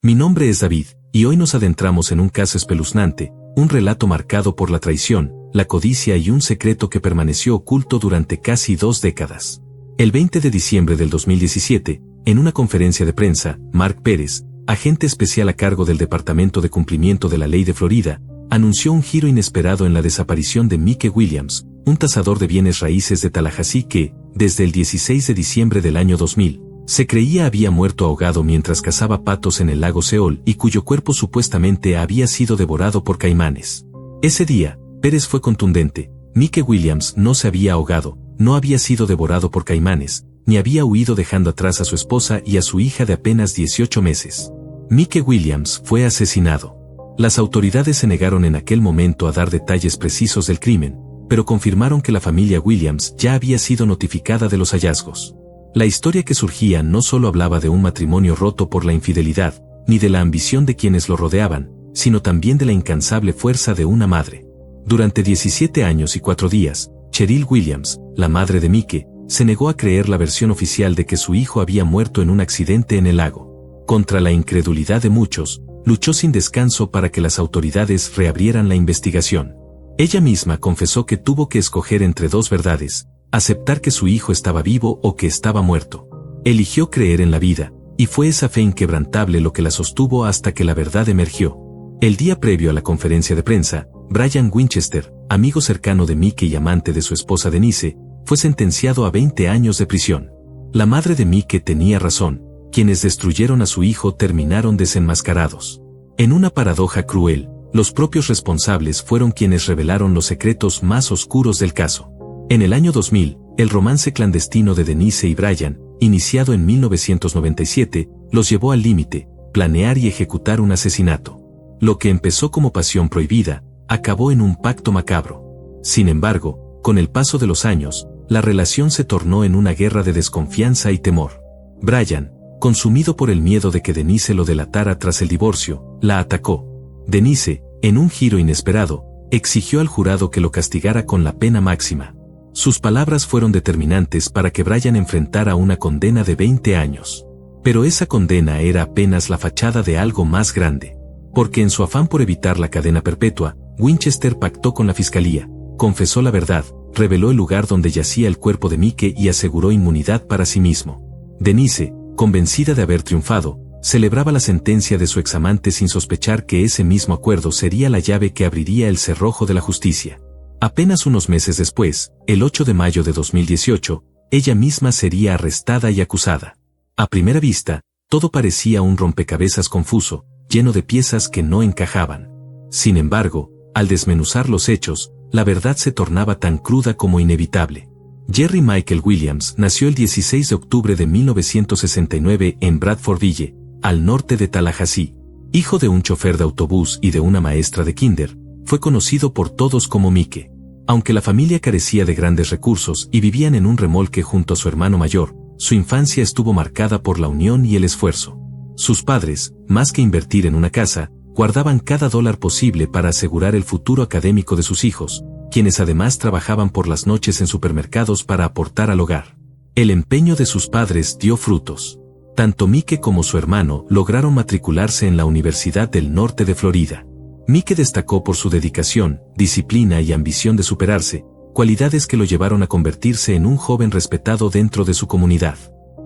Mi nombre es David, y hoy nos adentramos en un caso espeluznante, un relato marcado por la traición, la codicia y un secreto que permaneció oculto durante casi 2 décadas. El 20 de diciembre del 2017, en una conferencia de prensa, Mark Pérez, agente especial a cargo del Departamento de Cumplimiento de la Ley de Florida, anunció un giro inesperado en la desaparición de Mike Williams, un tasador de bienes raíces de Tallahassee que, desde el 16 de diciembre del año 2000, se creía había muerto ahogado mientras cazaba patos en el lago Seol y cuyo cuerpo supuestamente había sido devorado por caimanes. Ese día, Pérez fue contundente: Mike Williams no se había ahogado, no había sido devorado por caimanes, ni había huido dejando atrás a su esposa y a su hija de apenas 18 meses. Mike Williams fue asesinado. Las autoridades se negaron en aquel momento a dar detalles precisos del crimen, pero confirmaron que la familia Williams ya había sido notificada de los hallazgos. La historia que surgía no solo hablaba de un matrimonio roto por la infidelidad, ni de la ambición de quienes lo rodeaban, sino también de la incansable fuerza de una madre. Durante 17 años y 4 días, Cheryl Williams, la madre de Mike, se negó a creer la versión oficial de que su hijo había muerto en un accidente en el lago. Contra la incredulidad de muchos, luchó sin descanso para que las autoridades reabrieran la investigación. Ella misma confesó que tuvo que escoger entre 2 verdades: aceptar que su hijo estaba vivo o que estaba muerto. Eligió creer en la vida, y fue esa fe inquebrantable lo que la sostuvo hasta que la verdad emergió. El día previo a la conferencia de prensa, Brian Winchester, amigo cercano de Mike y amante de su esposa Denise, fue sentenciado a 20 años de prisión. La madre de Mike tenía razón: quienes destruyeron a su hijo terminaron desenmascarados. En una paradoja cruel, los propios responsables fueron quienes revelaron los secretos más oscuros del caso. En el año 2000, el romance clandestino de Denise y Brian, iniciado en 1997, los llevó al límite: planear y ejecutar un asesinato. Lo que empezó como pasión prohibida, acabó en un pacto macabro. Sin embargo, con el paso de los años, la relación se tornó en una guerra de desconfianza y temor. Brian, consumido por el miedo de que Denise lo delatara tras el divorcio, la atacó. Denise, en un giro inesperado, exigió al jurado que lo castigara con la pena máxima. Sus palabras fueron determinantes para que Brian enfrentara una condena de 20 años. Pero esa condena era apenas la fachada de algo más grande. Porque en su afán por evitar la cadena perpetua, Winchester pactó con la fiscalía, confesó la verdad, reveló el lugar donde yacía el cuerpo de Mike y aseguró inmunidad para sí mismo. Denise, convencida de haber triunfado, celebraba la sentencia de su examante sin sospechar que ese mismo acuerdo sería la llave que abriría el cerrojo de la justicia. Apenas unos meses después, el 8 de mayo de 2018, ella misma sería arrestada y acusada. A primera vista, todo parecía un rompecabezas confuso, lleno de piezas que no encajaban. Sin embargo, al desmenuzar los hechos, la verdad se tornaba tan cruda como inevitable. Jerry Michael Williams nació el 16 de octubre de 1969 en Bradfordville, al norte de Tallahassee. Hijo de un chofer de autobús y de una maestra de kinder, fue conocido por todos como Mike. Aunque la familia carecía de grandes recursos y vivían en un remolque junto a su hermano mayor, su infancia estuvo marcada por la unión y el esfuerzo. Sus padres, más que invertir en una casa, guardaban cada dólar posible para asegurar el futuro académico de sus hijos, quienes además trabajaban por las noches en supermercados para aportar al hogar. El empeño de sus padres dio frutos. Tanto Mike como su hermano lograron matricularse en la Universidad del Norte de Florida. Mike destacó por su dedicación, disciplina y ambición de superarse, cualidades que lo llevaron a convertirse en un joven respetado dentro de su comunidad.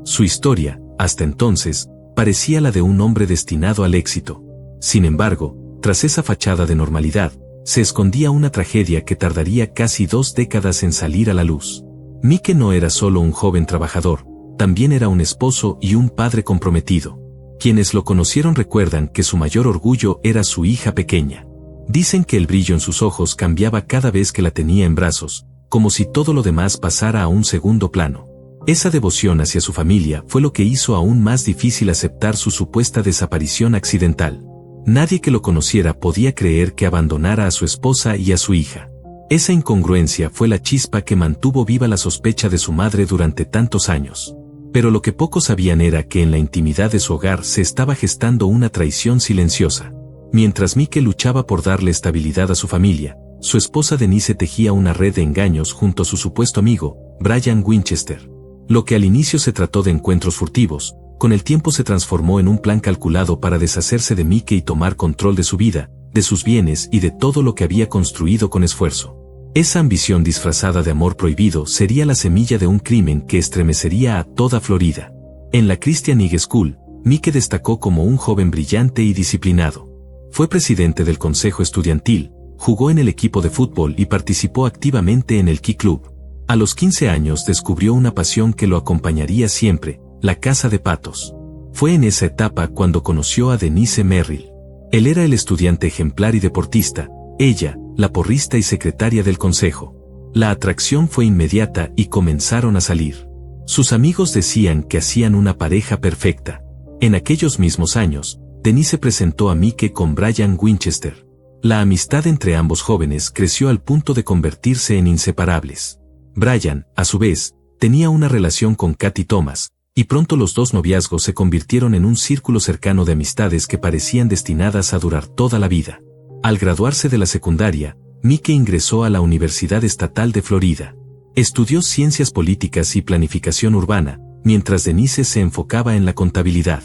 Su historia, hasta entonces, parecía la de un hombre destinado al éxito. Sin embargo, tras esa fachada de normalidad, se escondía una tragedia que tardaría casi 2 décadas en salir a la luz. Mike no era solo un joven trabajador, también era un esposo y un padre comprometido. Quienes lo conocieron recuerdan que su mayor orgullo era su hija pequeña. Dicen que el brillo en sus ojos cambiaba cada vez que la tenía en brazos, como si todo lo demás pasara a un segundo plano. Esa devoción hacia su familia fue lo que hizo aún más difícil aceptar su supuesta desaparición accidental. Nadie que lo conociera podía creer que abandonara a su esposa y a su hija. Esa incongruencia fue la chispa que mantuvo viva la sospecha de su madre durante tantos años. Pero lo que pocos sabían era que en la intimidad de su hogar se estaba gestando una traición silenciosa. Mientras Mike luchaba por darle estabilidad a su familia, su esposa Denise tejía una red de engaños junto a su supuesto amigo, Brian Winchester. Lo que al inicio se trató de encuentros furtivos, con el tiempo se transformó en un plan calculado para deshacerse de Mike y tomar control de su vida, de sus bienes y de todo lo que había construido con esfuerzo. Esa ambición disfrazada de amor prohibido sería la semilla de un crimen que estremecería a toda Florida. En la Christian High School, Mike destacó como un joven brillante y disciplinado. Fue presidente del consejo estudiantil, jugó en el equipo de fútbol y participó activamente en el Key Club. A los 15 años descubrió una pasión que lo acompañaría siempre, la caza de patos. Fue en esa etapa cuando conoció a Denise Merrill. Él era el estudiante ejemplar y deportista, ella, la porrista y secretaria del consejo. La atracción fue inmediata y comenzaron a salir. Sus amigos decían que hacían una pareja perfecta. En aquellos mismos años, Denise presentó a Mike con Brian Winchester. La amistad entre ambos jóvenes creció al punto de convertirse en inseparables. Brian, a su vez, tenía una relación con Katy Thomas, y pronto los dos noviazgos se convirtieron en un círculo cercano de amistades que parecían destinadas a durar toda la vida. Al graduarse de la secundaria, Mike ingresó a la Universidad Estatal de Florida. Estudió ciencias políticas y planificación urbana, mientras Denise se enfocaba en la contabilidad.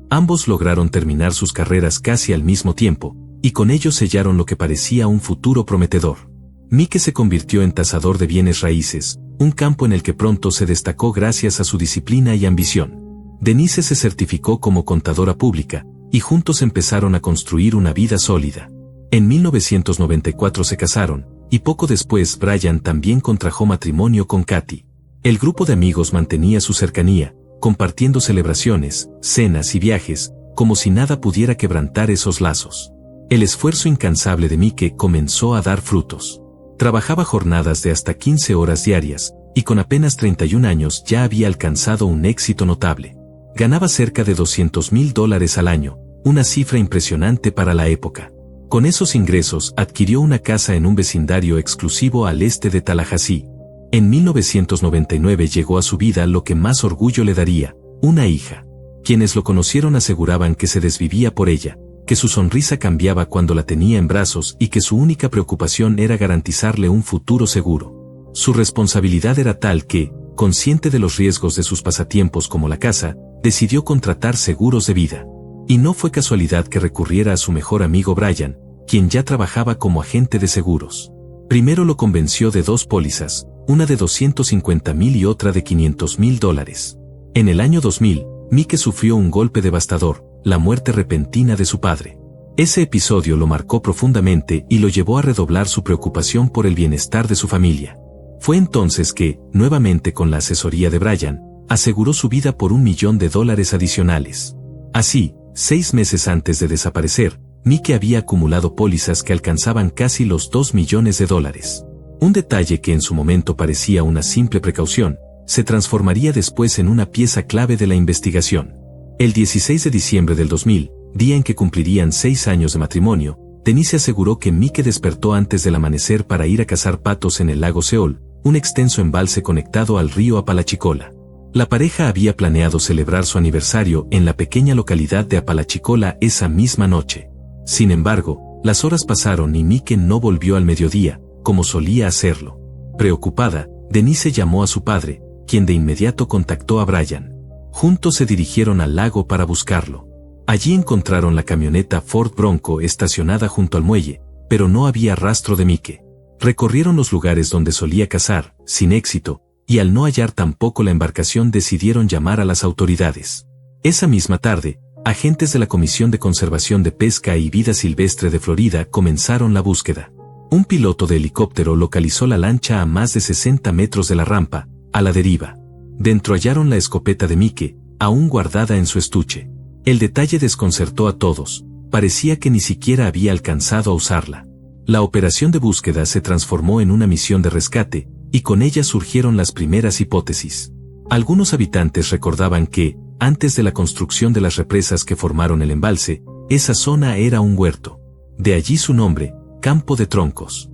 Ambos lograron terminar sus carreras casi al mismo tiempo, y con ello sellaron lo que parecía un futuro prometedor. Mike se convirtió en tasador de bienes raíces, un campo en el que pronto se destacó gracias a su disciplina y ambición. Denise se certificó como contadora pública, y juntos empezaron a construir una vida sólida. En 1994 se casaron, y poco después Brian también contrajo matrimonio con Katy. El grupo de amigos mantenía su cercanía, compartiendo celebraciones, cenas y viajes, como si nada pudiera quebrantar esos lazos. El esfuerzo incansable de Mike comenzó a dar frutos. Trabajaba jornadas de hasta 15 horas diarias, y con apenas 31 años ya había alcanzado un éxito notable. Ganaba cerca de $200,000 al año, una cifra impresionante para la época. Con esos ingresos adquirió una casa en un vecindario exclusivo al este de Tallahassee. En 1999 llegó a su vida lo que más orgullo le daría, una hija. Quienes lo conocieron aseguraban que se desvivía por ella, que su sonrisa cambiaba cuando la tenía en brazos y que su única preocupación era garantizarle un futuro seguro. Su responsabilidad era tal que, consciente de los riesgos de sus pasatiempos como la caza, decidió contratar seguros de vida. Y no fue casualidad que recurriera a su mejor amigo Brian, quien ya trabajaba como agente de seguros. Primero lo convenció de 2 pólizas, una de $250,000 y otra de $500,000. En el año 2000, Mike sufrió un golpe devastador, la muerte repentina de su padre. Ese episodio lo marcó profundamente y lo llevó a redoblar su preocupación por el bienestar de su familia. Fue entonces que, nuevamente con la asesoría de Brian, aseguró su vida por $1 millón adicionales. Así, 6 meses antes de desaparecer, Mike había acumulado pólizas que alcanzaban casi los $2 millones. Un detalle que en su momento parecía una simple precaución, se transformaría después en una pieza clave de la investigación. El 16 de diciembre del 2000, día en que cumplirían 6 años de matrimonio, Denise aseguró que Mike despertó antes del amanecer para ir a cazar patos en el lago Seol, un extenso embalse conectado al río Apalachicola. La pareja había planeado celebrar su aniversario en la pequeña localidad de Apalachicola esa misma noche. Sin embargo, las horas pasaron y Mike no volvió al mediodía, como solía hacerlo. Preocupada, Denise llamó a su padre, quien de inmediato contactó a Brian. Juntos se dirigieron al lago para buscarlo. Allí encontraron la camioneta Ford Bronco estacionada junto al muelle, pero no había rastro de Mike. Recorrieron los lugares donde solía cazar, sin éxito, y al no hallar tampoco la embarcación decidieron llamar a las autoridades. Esa misma tarde, agentes de la Comisión de Conservación de Pesca y Vida Silvestre de Florida comenzaron la búsqueda. Un piloto de helicóptero localizó la lancha a más de 60 metros de la rampa, a la deriva. Dentro hallaron la escopeta de Mike, aún guardada en su estuche. El detalle desconcertó a todos, parecía que ni siquiera había alcanzado a usarla. La operación de búsqueda se transformó en una misión de rescate, y con ella surgieron las primeras hipótesis. Algunos habitantes recordaban que, antes de la construcción de las represas que formaron el embalse, esa zona era un huerto. De allí su nombre, Campo de Troncos.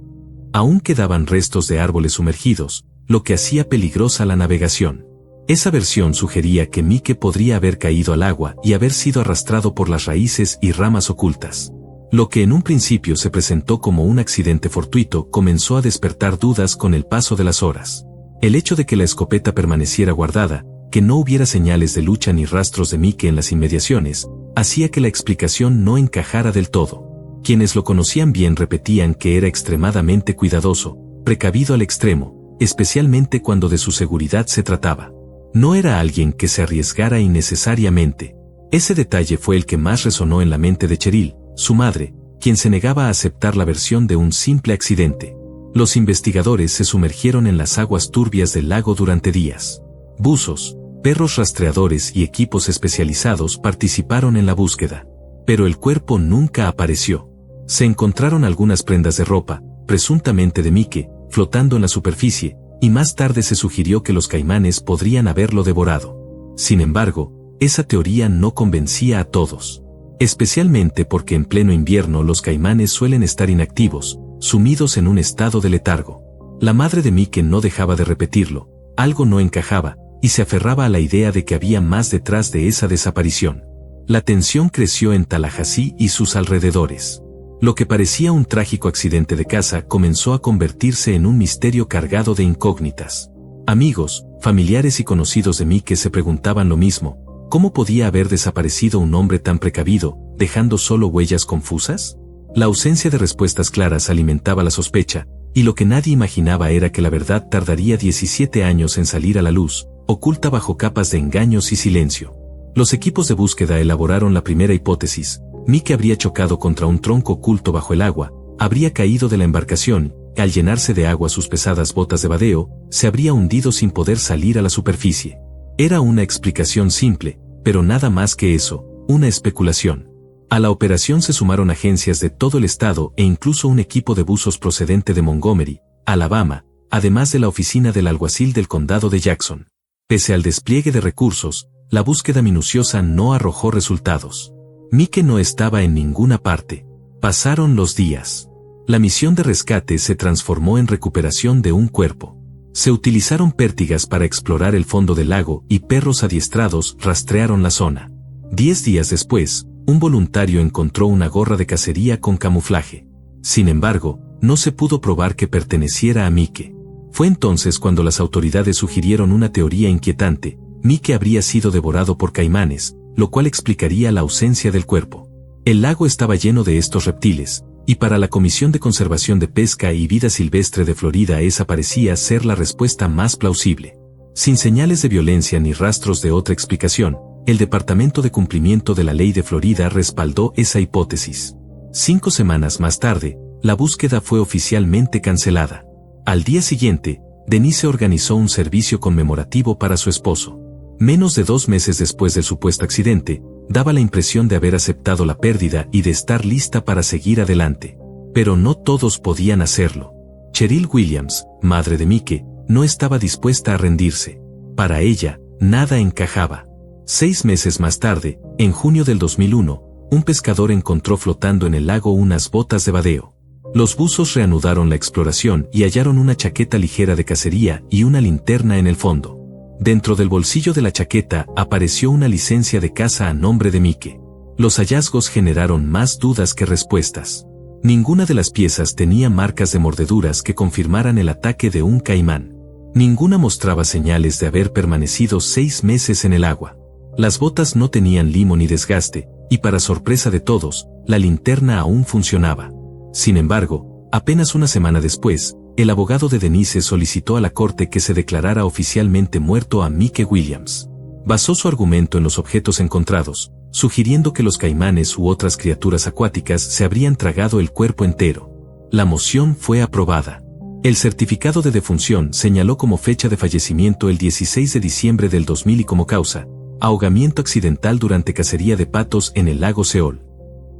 Aún quedaban restos de árboles sumergidos, lo que hacía peligrosa la navegación. Esa versión sugería que Mike podría haber caído al agua y haber sido arrastrado por las raíces y ramas ocultas. Lo que en un principio se presentó como un accidente fortuito comenzó a despertar dudas con el paso de las horas. El hecho de que la escopeta permaneciera guardada, que no hubiera señales de lucha ni rastros de Mike en las inmediaciones, hacía que la explicación no encajara del todo. Quienes lo conocían bien repetían que era extremadamente cuidadoso, precavido al extremo, especialmente cuando de su seguridad se trataba. No era alguien que se arriesgara innecesariamente. Ese detalle fue el que más resonó en la mente de Cheryl, su madre, quien se negaba a aceptar la versión de un simple accidente. Los investigadores se sumergieron en las aguas turbias del lago durante días. Buzos, perros rastreadores y equipos especializados participaron en la búsqueda. Pero el cuerpo nunca apareció. Se encontraron algunas prendas de ropa, presuntamente de Mike, flotando en la superficie, y más tarde se sugirió que los caimanes podrían haberlo devorado. Sin embargo, esa teoría no convencía a todos. Especialmente porque en pleno invierno los caimanes suelen estar inactivos, sumidos en un estado de letargo. La madre de Mike no dejaba de repetirlo, algo no encajaba, y se aferraba a la idea de que había más detrás de esa desaparición. La tensión creció en Tallahassee y sus alrededores. Lo que parecía un trágico accidente de caza comenzó a convertirse en un misterio cargado de incógnitas. Amigos, familiares y conocidos de Mike se preguntaban lo mismo: ¿cómo podía haber desaparecido un hombre tan precavido, dejando solo huellas confusas? La ausencia de respuestas claras alimentaba la sospecha, y lo que nadie imaginaba era que la verdad tardaría 17 años en salir a la luz, oculta bajo capas de engaños y silencio. Los equipos de búsqueda elaboraron la primera hipótesis: Mike habría chocado contra un tronco oculto bajo el agua, habría caído de la embarcación, y al llenarse de agua sus pesadas botas de vadeo, se habría hundido sin poder salir a la superficie. Era una explicación simple, pero nada más que eso, una especulación. A la operación se sumaron agencias de todo el estado e incluso un equipo de buzos procedente de Montgomery, Alabama, además de la oficina del alguacil del condado de Jackson. Pese al despliegue de recursos, la búsqueda minuciosa no arrojó resultados. Mike no estaba en ninguna parte. Pasaron los días. La misión de rescate se transformó en recuperación de un cuerpo. Se utilizaron pértigas para explorar el fondo del lago y perros adiestrados rastrearon la zona. 10 días después, un voluntario encontró una gorra de cacería con camuflaje. Sin embargo, no se pudo probar que perteneciera a Mike. Fue entonces cuando las autoridades sugirieron una teoría inquietante: Mike habría sido devorado por caimanes, lo cual explicaría la ausencia del cuerpo. El lago estaba lleno de estos reptiles, y para la Comisión de Conservación de Pesca y Vida Silvestre de Florida esa parecía ser la respuesta más plausible. Sin señales de violencia ni rastros de otra explicación, el Departamento de Cumplimiento de la Ley de Florida respaldó esa hipótesis. 5 semanas más tarde, la búsqueda fue oficialmente cancelada. Al día siguiente, Denise organizó un servicio conmemorativo para su esposo. Menos de 2 meses después del supuesto accidente, daba la impresión de haber aceptado la pérdida y de estar lista para seguir adelante. Pero no todos podían hacerlo. Cheryl Williams, madre de Mike, no estaba dispuesta a rendirse. Para ella, nada encajaba. 6 meses más tarde, en junio del 2001, un pescador encontró flotando en el lago unas botas de vadeo. Los buzos reanudaron la exploración y hallaron una chaqueta ligera de cacería y una linterna en el fondo. Dentro del bolsillo de la chaqueta apareció una licencia de caza a nombre de Mike. Los hallazgos generaron más dudas que respuestas. Ninguna de las piezas tenía marcas de mordeduras que confirmaran el ataque de un caimán. Ninguna mostraba señales de haber permanecido 6 meses en el agua. Las botas no tenían limo ni desgaste, y para sorpresa de todos, la linterna aún funcionaba. Sin embargo, apenas una semana después, el abogado de Denise solicitó a la corte que se declarara oficialmente muerto a Mike Williams. Basó su argumento en los objetos encontrados, sugiriendo que los caimanes u otras criaturas acuáticas se habrían tragado el cuerpo entero. La moción fue aprobada. El certificado de defunción señaló como fecha de fallecimiento el 16 de diciembre del 2000 y como causa, ahogamiento accidental durante cacería de patos en el lago Seol.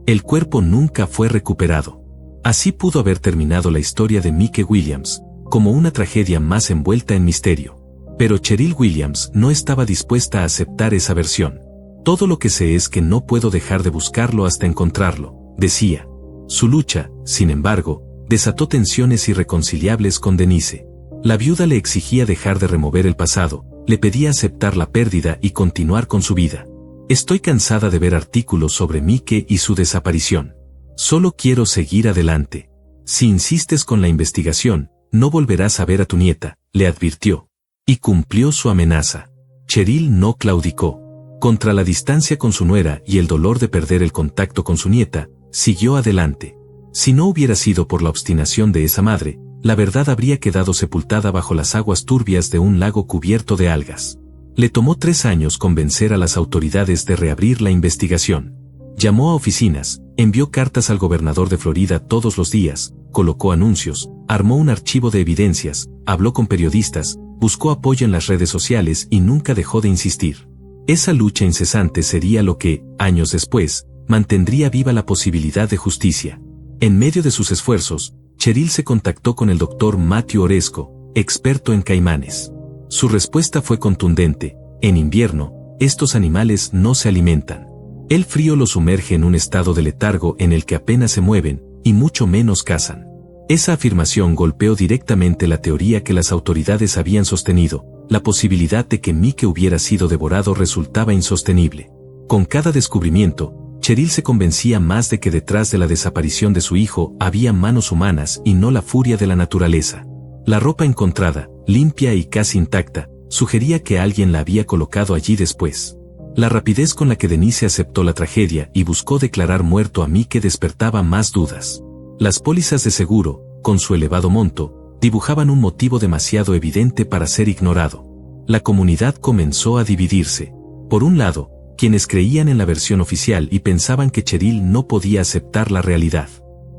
El cuerpo nunca fue recuperado. Así pudo haber terminado la historia de Mike Williams, como una tragedia más envuelta en misterio. Pero Cheryl Williams no estaba dispuesta a aceptar esa versión. Todo lo que sé es que no puedo dejar de buscarlo hasta encontrarlo, decía. Su lucha, sin embargo, desató tensiones irreconciliables con Denise. La viuda le exigía dejar de remover el pasado, le pedía aceptar la pérdida y continuar con su vida. Estoy cansada de ver artículos sobre Mike y su desaparición. Solo quiero seguir adelante. Si insistes con la investigación, no volverás a ver a tu nieta, le advirtió. Y cumplió su amenaza. Cheryl no claudicó. Contra la distancia con su nuera y el dolor de perder el contacto con su nieta, siguió adelante. Si no hubiera sido por la obstinación de esa madre, la verdad habría quedado sepultada bajo las aguas turbias de un lago cubierto de algas. Le tomó 3 años convencer a las autoridades de reabrir la investigación. Llamó a oficinas, envió cartas al gobernador de Florida todos los días, colocó anuncios, armó un archivo de evidencias, habló con periodistas, buscó apoyo en las redes sociales y nunca dejó de insistir. Esa lucha incesante sería lo que, años después, mantendría viva la posibilidad de justicia. En medio de sus esfuerzos, Cheryl se contactó con el doctor Matthew Oresco, experto en caimanes. Su respuesta fue contundente: en invierno, estos animales no se alimentan. El frío los sumerge en un estado de letargo en el que apenas se mueven, y mucho menos cazan. Esa afirmación golpeó directamente la teoría que las autoridades habían sostenido. La posibilidad de que Mike hubiera sido devorado resultaba insostenible. Con cada descubrimiento, Cheryl se convencía más de que detrás de la desaparición de su hijo había manos humanas y no la furia de la naturaleza. La ropa encontrada, limpia y casi intacta, sugería que alguien la había colocado allí después. La rapidez con la que Denise aceptó la tragedia y buscó declarar muerto a Mike despertaba más dudas. Las pólizas de seguro, con su elevado monto, dibujaban un motivo demasiado evidente para ser ignorado. La comunidad comenzó a dividirse. Por un lado, quienes creían en la versión oficial y pensaban que Cheryl no podía aceptar la realidad.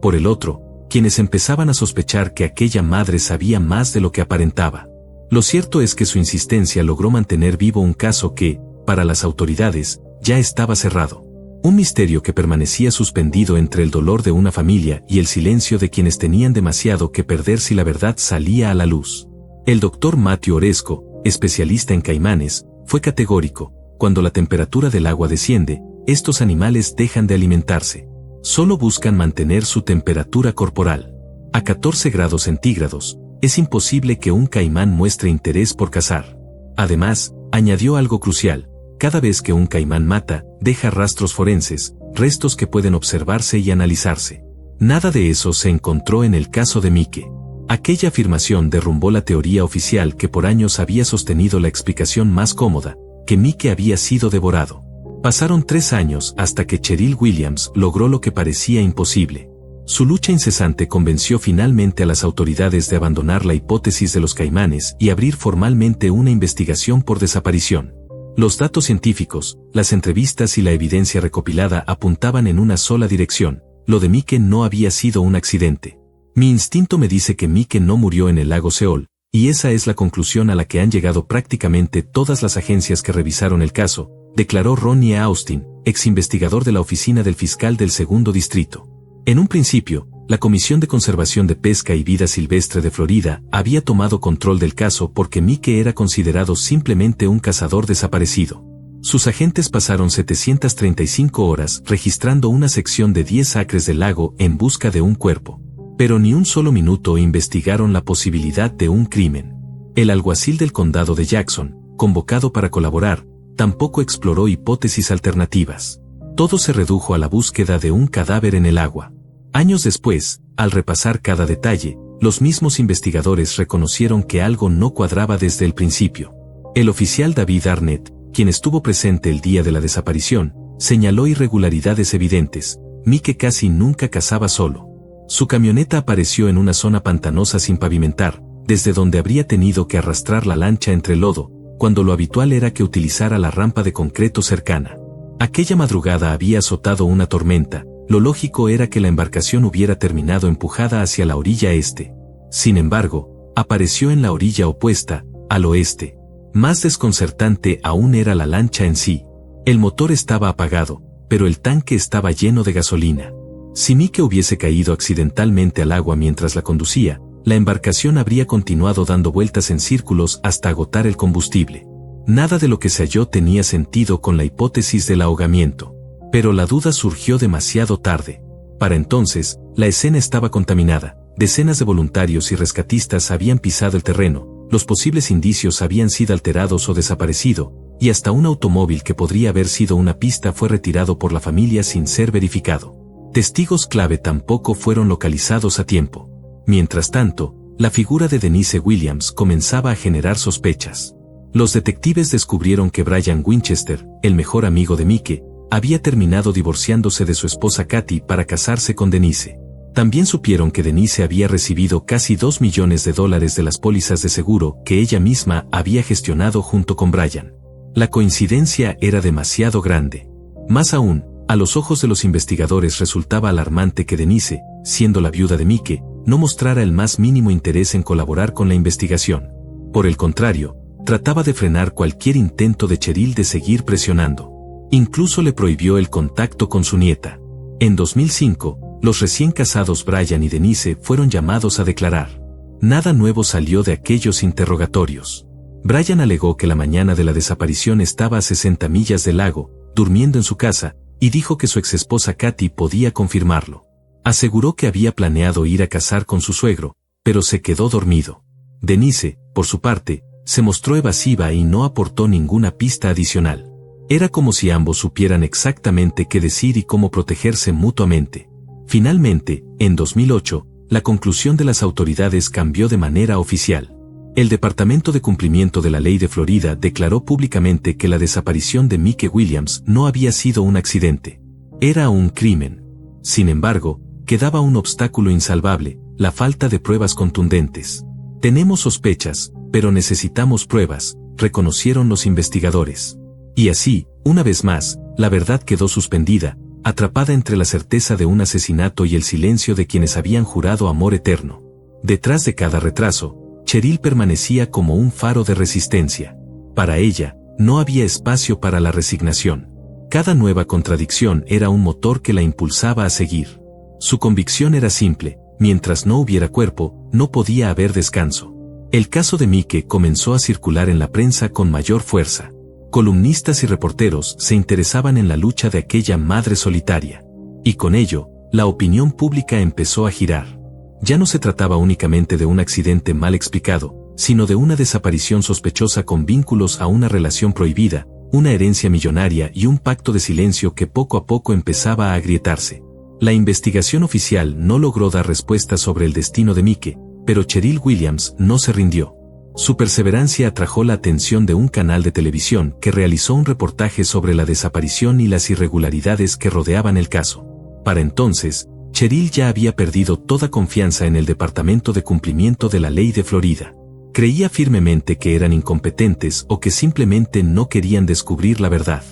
Por el otro, quienes empezaban a sospechar que aquella madre sabía más de lo que aparentaba. Lo cierto es que su insistencia logró mantener vivo un caso que, para las autoridades, ya estaba cerrado. Un misterio que permanecía suspendido entre el dolor de una familia y el silencio de quienes tenían demasiado que perder si la verdad salía a la luz. El doctor Matthew Oresco, especialista en caimanes, fue categórico: cuando la temperatura del agua desciende, estos animales dejan de alimentarse. Solo buscan mantener su temperatura corporal. A 14 grados centígrados, es imposible que un caimán muestre interés por cazar. Además, añadió algo crucial: cada vez que un caimán mata, deja rastros forenses, restos que pueden observarse y analizarse. Nada de eso se encontró en el caso de Mike. Aquella afirmación derrumbó la teoría oficial que por años había sostenido la explicación más cómoda, que Mike había sido devorado. Pasaron 3 años hasta que Cheryl Williams logró lo que parecía imposible. Su lucha incesante convenció finalmente a las autoridades de abandonar la hipótesis de los caimanes y abrir formalmente una investigación por desaparición. Los datos científicos, las entrevistas y la evidencia recopilada apuntaban en una sola dirección: lo de Mike no había sido un accidente. Mi instinto me dice que Mike no murió en el lago Seol, y esa es la conclusión a la que han llegado prácticamente todas las agencias que revisaron el caso, declaró Ronnie Austin, ex investigador de la oficina del fiscal del segundo distrito. En un principio, la Comisión de Conservación de Pesca y Vida Silvestre de Florida había tomado control del caso porque Mike era considerado simplemente un cazador desaparecido. Sus agentes pasaron 735 horas registrando una sección de 10 acres del lago en busca de un cuerpo. Pero ni un solo minuto investigaron la posibilidad de un crimen. El alguacil del condado de Jackson, convocado para colaborar, tampoco exploró hipótesis alternativas. Todo se redujo a la búsqueda de un cadáver en el agua. Años después, al repasar cada detalle, los mismos investigadores reconocieron que algo no cuadraba desde el principio. El oficial David Arnett, quien estuvo presente el día de la desaparición, señaló irregularidades evidentes. Mike casi nunca cazaba solo. Su camioneta apareció en una zona pantanosa sin pavimentar, desde donde habría tenido que arrastrar la lancha entre el lodo, cuando lo habitual era que utilizara la rampa de concreto cercana. Aquella madrugada había azotado una tormenta. Lo lógico era que la embarcación hubiera terminado empujada hacia la orilla este. Sin embargo, apareció en la orilla opuesta, al oeste. Más desconcertante aún era la lancha en sí. El motor estaba apagado, pero el tanque estaba lleno de gasolina. Si Mike hubiese caído accidentalmente al agua mientras la conducía, la embarcación habría continuado dando vueltas en círculos hasta agotar el combustible. Nada de lo que se halló tenía sentido con la hipótesis del ahogamiento. Pero la duda surgió demasiado tarde. Para entonces, la escena estaba contaminada. Decenas de voluntarios y rescatistas habían pisado el terreno, los posibles indicios habían sido alterados o desaparecido, y hasta un automóvil que podría haber sido una pista fue retirado por la familia sin ser verificado. Testigos clave tampoco fueron localizados a tiempo. Mientras tanto, la figura de Denise Williams comenzaba a generar sospechas. Los detectives descubrieron que Brian Winchester, el mejor amigo de Mike, había terminado divorciándose de su esposa Katy para casarse con Denise. También supieron que Denise había recibido casi $2 millones de las pólizas de seguro que ella misma había gestionado junto con Brian. La coincidencia era demasiado grande. Más aún, a los ojos de los investigadores resultaba alarmante que Denise, siendo la viuda de Mike, no mostrara el más mínimo interés en colaborar con la investigación. Por el contrario, trataba de frenar cualquier intento de Cheryl de seguir presionando. Incluso le prohibió el contacto con su nieta. En 2005, los recién casados Brian y Denise fueron llamados a declarar. Nada nuevo salió de aquellos interrogatorios. Brian alegó que la mañana de la desaparición estaba a 60 millas del lago, durmiendo en su casa, y dijo que su exesposa Katy podía confirmarlo. Aseguró que había planeado ir a cazar con su suegro, pero se quedó dormido. Denise, por su parte, se mostró evasiva y no aportó ninguna pista adicional. Era como si ambos supieran exactamente qué decir y cómo protegerse mutuamente. Finalmente, en 2008, la conclusión de las autoridades cambió de manera oficial. El Departamento de Cumplimiento de la Ley de Florida declaró públicamente que la desaparición de Mike Williams no había sido un accidente. Era un crimen. Sin embargo, quedaba un obstáculo insalvable: la falta de pruebas contundentes. Tenemos sospechas, pero necesitamos pruebas, reconocieron los investigadores. Y así, una vez más, la verdad quedó suspendida, atrapada entre la certeza de un asesinato y el silencio de quienes habían jurado amor eterno. Detrás de cada retraso, Cheryl permanecía como un faro de resistencia. Para ella, no había espacio para la resignación. Cada nueva contradicción era un motor que la impulsaba a seguir. Su convicción era simple: mientras no hubiera cuerpo, no podía haber descanso. El caso de Mike comenzó a circular en la prensa con mayor fuerza. Columnistas y reporteros se interesaban en la lucha de aquella madre solitaria. Y con ello, la opinión pública empezó a girar. Ya no se trataba únicamente de un accidente mal explicado, sino de una desaparición sospechosa con vínculos a una relación prohibida, una herencia millonaria y un pacto de silencio que poco a poco empezaba a agrietarse. La investigación oficial no logró dar respuestas sobre el destino de Mike, pero Cheryl Williams no se rindió. Su perseverancia atrajo la atención de un canal de televisión que realizó un reportaje sobre la desaparición y las irregularidades que rodeaban el caso. Para entonces, Cheryl ya había perdido toda confianza en el Departamento de Cumplimiento de la Ley de Florida. Creía firmemente que eran incompetentes o que simplemente no querían descubrir la verdad.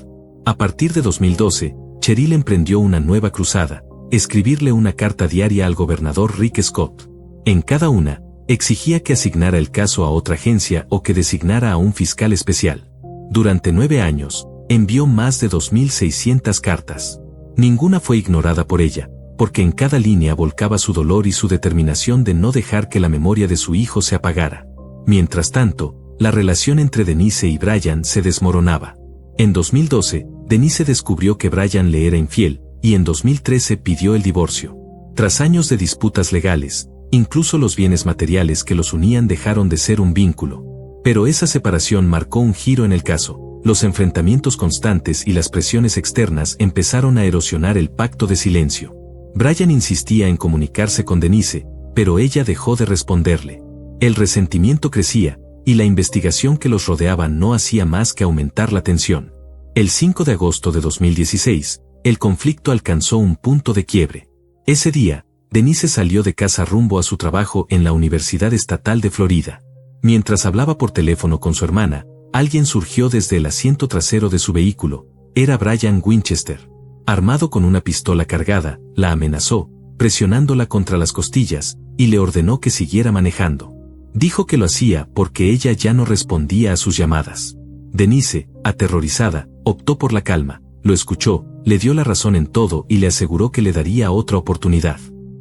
A partir de 2012, Cheryl emprendió una nueva cruzada: escribirle una carta diaria al gobernador Rick Scott. En cada una, exigía que asignara el caso a otra agencia o que designara a un fiscal especial. Durante 9 años, envió más de 2.600 cartas. Ninguna fue ignorada por ella, porque en cada línea volcaba su dolor y su determinación de no dejar que la memoria de su hijo se apagara. Mientras tanto, la relación entre Denise y Brian se desmoronaba. En 2012, Denise descubrió que Brian le era infiel, y en 2013 pidió el divorcio. Tras años de disputas legales, incluso los bienes materiales que los unían dejaron de ser un vínculo. Pero esa separación marcó un giro en el caso. Los enfrentamientos constantes y las presiones externas empezaron a erosionar el pacto de silencio. Brian insistía en comunicarse con Denise, pero ella dejó de responderle. El resentimiento crecía, y la investigación que los rodeaba no hacía más que aumentar la tensión. El 5 de agosto de 2016, el conflicto alcanzó un punto de quiebre. Ese día, Denise salió de casa rumbo a su trabajo en la Universidad Estatal de Florida. Mientras hablaba por teléfono con su hermana, alguien surgió desde el asiento trasero de su vehículo. Era Brian Winchester. Armado con una pistola cargada, la amenazó, presionándola contra las costillas, y le ordenó que siguiera manejando. Dijo que lo hacía porque ella ya no respondía a sus llamadas. Denise, aterrorizada, optó por la calma, lo escuchó, le dio la razón en todo y le aseguró que le daría otra oportunidad.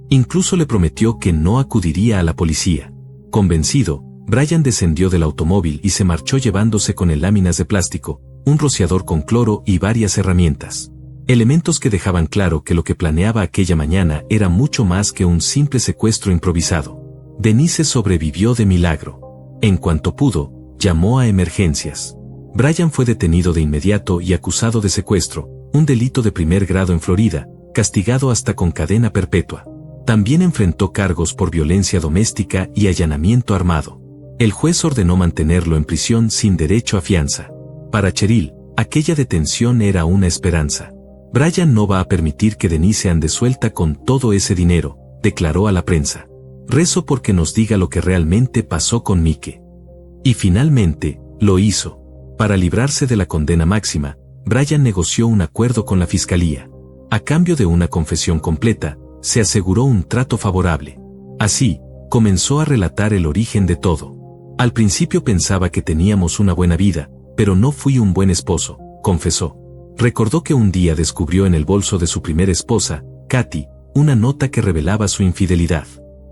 Incluso le prometió que no acudiría a la policía. Convencido, Brian descendió del automóvil y se marchó llevándose con él láminas de plástico, un rociador con cloro y varias herramientas. Elementos que dejaban claro que lo que planeaba aquella mañana era mucho más que un simple secuestro improvisado. Denise sobrevivió de milagro. En cuanto pudo, llamó a emergencias. Brian fue detenido de inmediato y acusado de secuestro, un delito de primer grado en Florida, castigado hasta con cadena perpetua. También enfrentó cargos por violencia doméstica y allanamiento armado. El juez ordenó mantenerlo en prisión sin derecho a fianza. Para Cheryl, aquella detención era una esperanza. Brian no va a permitir que Denise ande suelta con todo ese dinero, declaró a la prensa. Rezo porque nos diga lo que realmente pasó con Mike. Y finalmente, lo hizo. Para librarse de la condena máxima, Brian negoció un acuerdo con la fiscalía. A cambio de una confesión completa, se aseguró un trato favorable. Así, comenzó a relatar el origen de todo. Al principio pensaba que teníamos una buena vida, pero no fui un buen esposo, confesó. Recordó que un día descubrió en el bolso de su primera esposa, Katy, una nota que revelaba su infidelidad.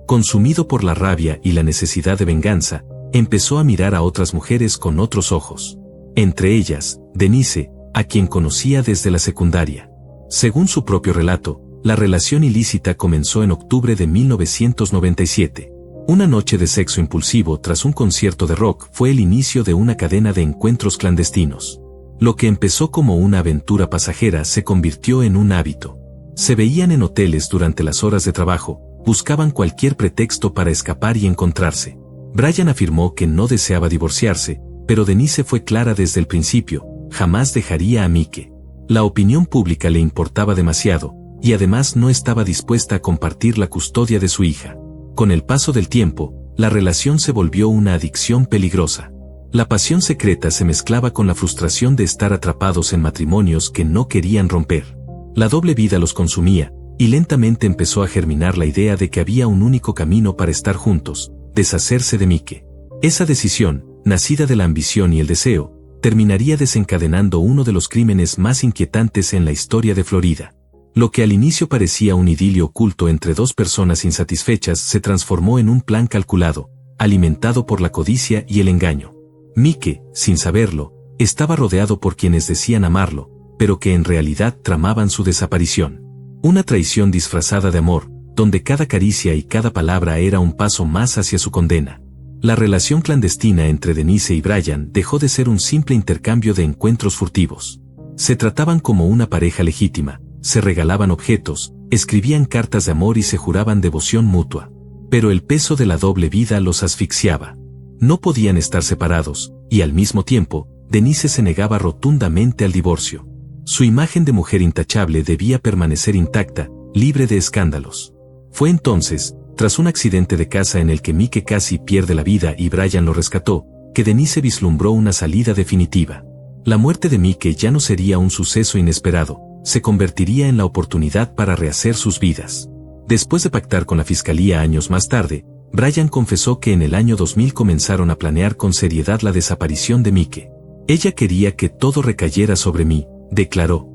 Consumido por la rabia y la necesidad de venganza, empezó a mirar a otras mujeres con otros ojos. Entre ellas, Denise, a quien conocía desde la secundaria. Según su propio relato, la relación ilícita comenzó en octubre de 1997. Una noche de sexo impulsivo tras un concierto de rock fue el inicio de una cadena de encuentros clandestinos. Lo que empezó como una aventura pasajera se convirtió en un hábito. Se veían en hoteles durante las horas de trabajo, buscaban cualquier pretexto para escapar y encontrarse. Brian afirmó que no deseaba divorciarse, pero Denise fue clara desde el principio, jamás dejaría a Mike. La opinión pública le importaba demasiado, y además no estaba dispuesta a compartir la custodia de su hija. Con el paso del tiempo, la relación se volvió una adicción peligrosa. La pasión secreta se mezclaba con la frustración de estar atrapados en matrimonios que no querían romper. La doble vida los consumía, y lentamente empezó a germinar la idea de que había un único camino para estar juntos, deshacerse de Mike. Esa decisión, nacida de la ambición y el deseo, terminaría desencadenando uno de los crímenes más inquietantes en la historia de Florida. Lo que al inicio parecía un idilio oculto entre dos personas insatisfechas se transformó en un plan calculado, alimentado por la codicia y el engaño. Mike, sin saberlo, estaba rodeado por quienes decían amarlo, pero que en realidad tramaban su desaparición. Una traición disfrazada de amor, donde cada caricia y cada palabra era un paso más hacia su condena. La relación clandestina entre Denise y Brian dejó de ser un simple intercambio de encuentros furtivos. Se trataban como una pareja legítima, se regalaban objetos, escribían cartas de amor y se juraban devoción mutua. Pero el peso de la doble vida los asfixiaba. No podían estar separados, y al mismo tiempo, Denise se negaba rotundamente al divorcio. Su imagen de mujer intachable debía permanecer intacta, libre de escándalos. Fue entonces, tras un accidente de casa en el que Mike casi pierde la vida y Brian lo rescató, que Denise vislumbró una salida definitiva. La muerte de Mike ya no sería un suceso inesperado, se convertiría en la oportunidad para rehacer sus vidas. Después de pactar con la fiscalía años más tarde, Brian confesó que en el año 2000 comenzaron a planear con seriedad la desaparición de Mike. Ella quería que todo recayera sobre mí, declaró.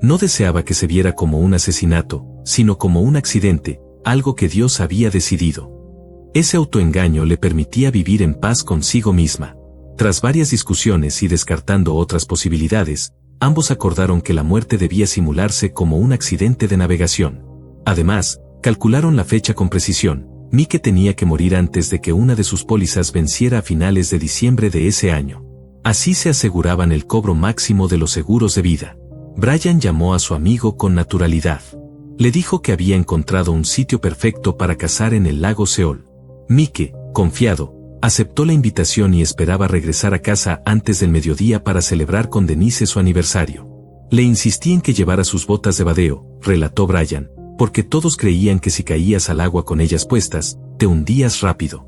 No deseaba que se viera como un asesinato, sino como un accidente, algo que Dios había decidido. Ese autoengaño le permitía vivir en paz consigo misma. Tras varias discusiones y descartando otras posibilidades, ambos acordaron que la muerte debía simularse como un accidente de navegación. Además, calcularon la fecha con precisión. Mike tenía que morir antes de que una de sus pólizas venciera a finales de diciembre de ese año. Así se aseguraban el cobro máximo de los seguros de vida. Brian llamó a su amigo con naturalidad. Le dijo que había encontrado un sitio perfecto para cazar en el lago Seol. Mike, confiado, aceptó la invitación y esperaba regresar a casa antes del mediodía para celebrar con Denise su aniversario. Le insistí en que llevara sus botas de vadeo, relató Brian, porque todos creían que si caías al agua con ellas puestas, te hundías rápido.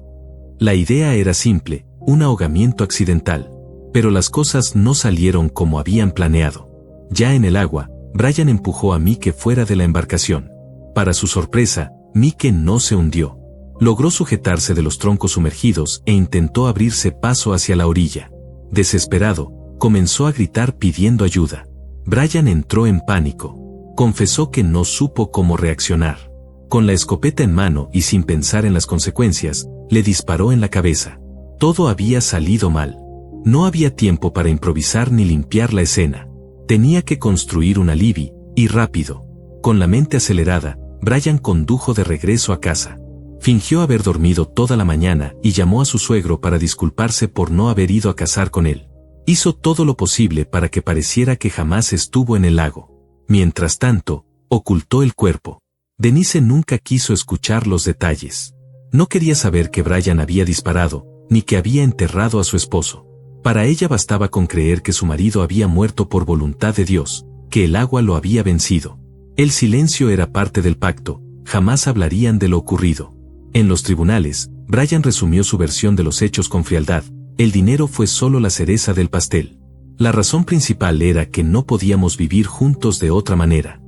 La idea era simple, un ahogamiento accidental. Pero las cosas no salieron como habían planeado. Ya en el agua, Brian empujó a Mike fuera de la embarcación. Para su sorpresa, Mike no se hundió. Logró sujetarse de los troncos sumergidos e intentó abrirse paso hacia la orilla. Desesperado, comenzó a gritar pidiendo ayuda. Brian entró en pánico. Confesó que no supo cómo reaccionar. Con la escopeta en mano y sin pensar en las consecuencias, le disparó en la cabeza. Todo había salido mal. No había tiempo para improvisar ni limpiar la escena. Tenía que construir un alibi, y rápido. Con la mente acelerada, Brian condujo de regreso a casa. Fingió haber dormido toda la mañana y llamó a su suegro para disculparse por no haber ido a cazar con él. Hizo todo lo posible para que pareciera que jamás estuvo en el lago. Mientras tanto, ocultó el cuerpo. Denise nunca quiso escuchar los detalles. No quería saber que Brian había disparado, ni que había enterrado a su esposo. Para ella bastaba con creer que su marido había muerto por voluntad de Dios, que el agua lo había vencido. El silencio era parte del pacto, jamás hablarían de lo ocurrido. En los tribunales, Brian resumió su versión de los hechos con frialdad: el dinero fue solo la cereza del pastel. La razón principal era que no podíamos vivir juntos de otra manera.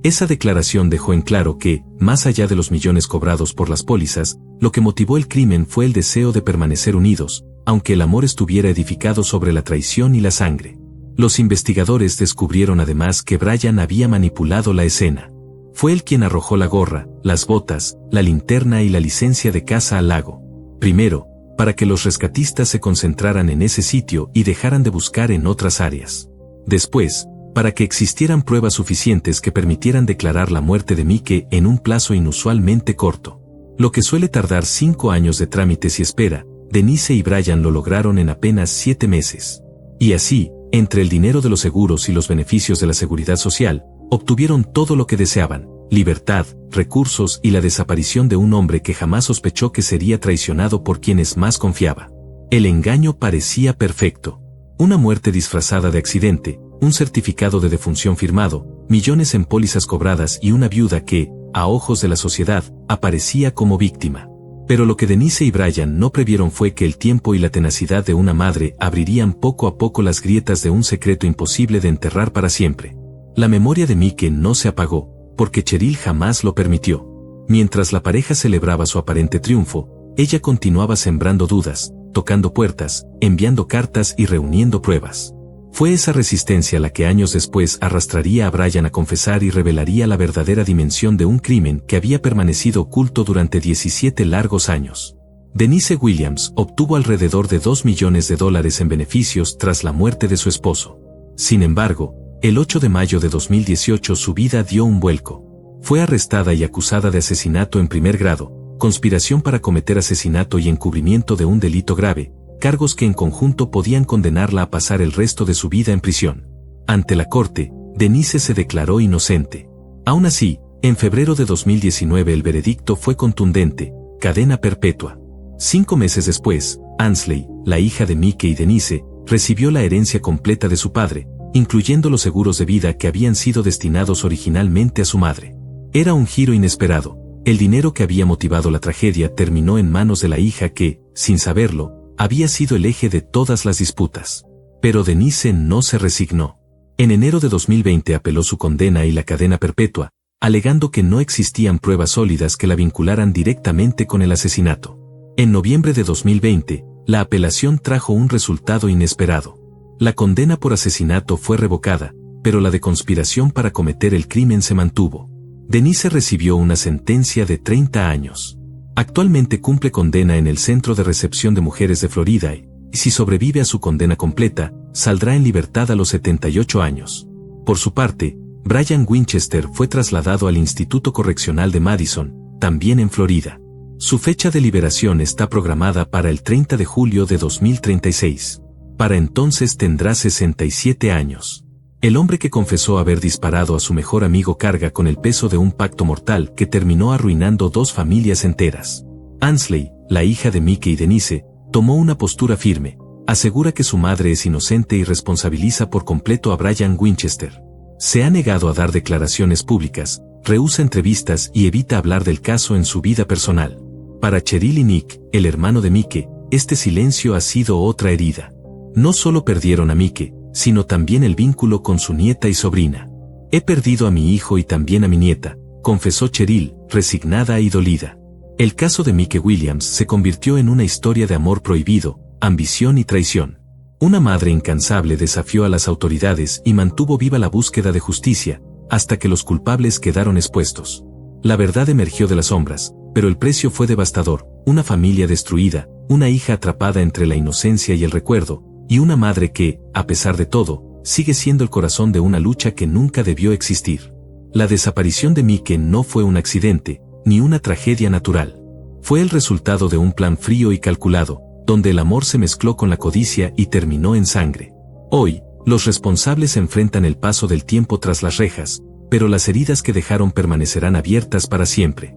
Esa declaración dejó en claro que, más allá de los millones cobrados por las pólizas, lo que motivó el crimen fue el deseo de permanecer unidos, aunque el amor estuviera edificado sobre la traición y la sangre. Los investigadores descubrieron además que Brian había manipulado la escena. Fue él quien arrojó la gorra, las botas, la linterna y la licencia de caza al lago. Primero, para que los rescatistas se concentraran en ese sitio y dejaran de buscar en otras áreas. Después, para que existieran pruebas suficientes que permitieran declarar la muerte de Mike en un plazo inusualmente corto. Lo que suele tardar 5 años de trámites y espera, Denise y Brian lo lograron en apenas 7 meses. Y así, entre el dinero de los seguros y los beneficios de la seguridad social, obtuvieron todo lo que deseaban: libertad, recursos y la desaparición de un hombre que jamás sospechó que sería traicionado por quienes más confiaba. El engaño parecía perfecto. Una muerte disfrazada de accidente, un certificado de defunción firmado, millones en pólizas cobradas y una viuda que, a ojos de la sociedad, aparecía como víctima. Pero lo que Denise y Brian no previeron fue que el tiempo y la tenacidad de una madre abrirían poco a poco las grietas de un secreto imposible de enterrar para siempre. La memoria de Mike no se apagó, porque Cheryl jamás lo permitió. Mientras la pareja celebraba su aparente triunfo, ella continuaba sembrando dudas, tocando puertas, enviando cartas y reuniendo pruebas. Fue esa resistencia la que años después arrastraría a Brian a confesar y revelaría la verdadera dimensión de un crimen que había permanecido oculto durante 17 largos años. Denise Williams obtuvo alrededor de $2 millones en beneficios tras la muerte de su esposo. Sin embargo, el 8 de mayo de 2018 su vida dio un vuelco. Fue arrestada y acusada de asesinato en primer grado, conspiración para cometer asesinato y encubrimiento de un delito grave, cargos que en conjunto podían condenarla a pasar el resto de su vida en prisión. Ante la corte, Denise se declaró inocente. Aún así, en febrero de 2019 el veredicto fue contundente: cadena perpetua. 5 meses después, Ansley, la hija de Mike y Denise, recibió la herencia completa de su padre, incluyendo los seguros de vida que habían sido destinados originalmente a su madre. Era un giro inesperado. El dinero que había motivado la tragedia terminó en manos de la hija que, sin saberlo, había sido el eje de todas las disputas. Pero Denise no se resignó. En enero de 2020 apeló su condena y la cadena perpetua, alegando que no existían pruebas sólidas que la vincularan directamente con el asesinato. En noviembre de 2020, la apelación trajo un resultado inesperado. La condena por asesinato fue revocada, pero la de conspiración para cometer el crimen se mantuvo. Denise recibió una sentencia de 30 años. Actualmente cumple condena en el Centro de Recepción de Mujeres de Florida y, si sobrevive a su condena completa, saldrá en libertad a los 78 años. Por su parte, Brian Winchester fue trasladado al Instituto Correccional de Madison, también en Florida. Su fecha de liberación está programada para el 30 de julio de 2036. Para entonces tendrá 67 años. El hombre que confesó haber disparado a su mejor amigo carga con el peso de un pacto mortal que terminó arruinando 2 familias enteras. Ansley, la hija de Mike y Denise, tomó una postura firme, asegura que su madre es inocente y responsabiliza por completo a Brian Winchester. Se ha negado a dar declaraciones públicas, rehúsa entrevistas y evita hablar del caso en su vida personal. Para Cheryl y Nick, el hermano de Mike, este silencio ha sido otra herida. No solo perdieron a Mike, sino también el vínculo con su nieta y sobrina. He perdido a mi hijo y también a mi nieta, confesó Cheryl, resignada y dolida. El caso de Mike Williams se convirtió en una historia de amor prohibido, ambición y traición. Una madre incansable desafió a las autoridades y mantuvo viva la búsqueda de justicia, hasta que los culpables quedaron expuestos. La verdad emergió de las sombras, pero el precio fue devastador: una familia destruida, una hija atrapada entre la inocencia y el recuerdo, y una madre que, a pesar de todo, sigue siendo el corazón de una lucha que nunca debió existir. La desaparición de Mike no fue un accidente, ni una tragedia natural. Fue el resultado de un plan frío y calculado, donde el amor se mezcló con la codicia y terminó en sangre. Hoy, los responsables enfrentan el paso del tiempo tras las rejas, pero las heridas que dejaron permanecerán abiertas para siempre.